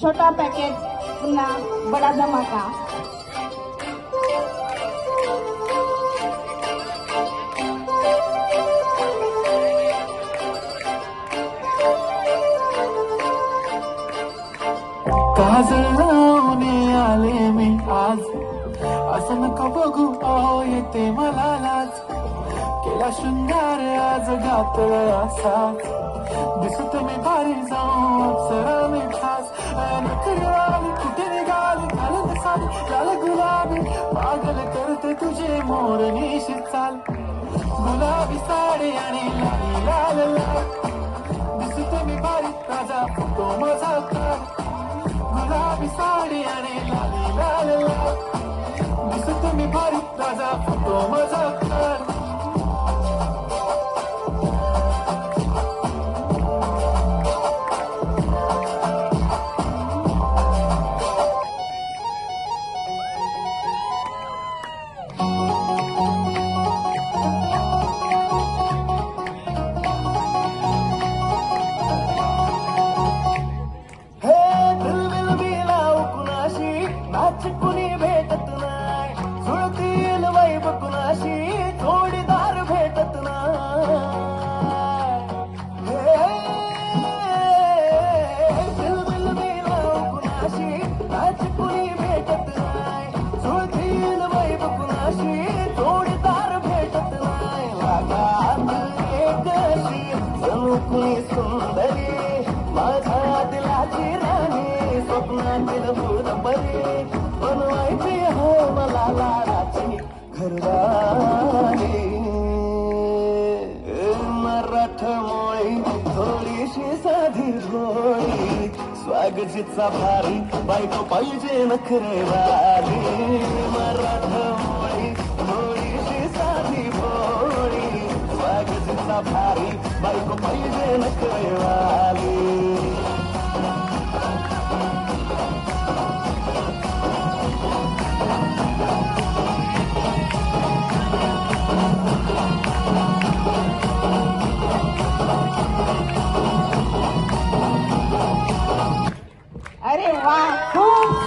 छोटा पॅकेट पुन्हा बडा धमाका. काजळावणे आले मी आज, असं नका बघू अहो येते मला लाज. केला शृंगार आज घातल असाच, दिसत मी भारी जाऊन अप्सरा मी खास. नखरे आली कुठे निघाली घालत साली लाल गुलाबी, पागल करते तुझे मोरनीशी चाल. गुलाबी साडी आणि लाली लाल लाल, दिसत मी भारी राजा तो माझा काल. गुलाबी साडी आणि लाली लाल लाल, दिसत मी भारी राजा तो माझा काल. कुणी भेटत नाही, जुळतील वैभ कुणाशी जोडीदार भेटत नाही. कुणाशी नाच कुणी भेटत नाही, जुळतील वैभ कुणाशी जोडीदार भेटत नाही. लागात एकशी जणू कुणी सुंदरी, माझ्या दिलाची राणी, स्वप्नातील भूतपरी बनवायची हो मला लाडाची घरवाली. मराठमोळी थोडीशी साधी भोळी, स्वागजीचा भारी बायको पाहिजे नखरेवाली. मराठमोळी थोडीशी साधी भोळी, स्वागजीचा भारी बायको पाहिजे नखरेवाली.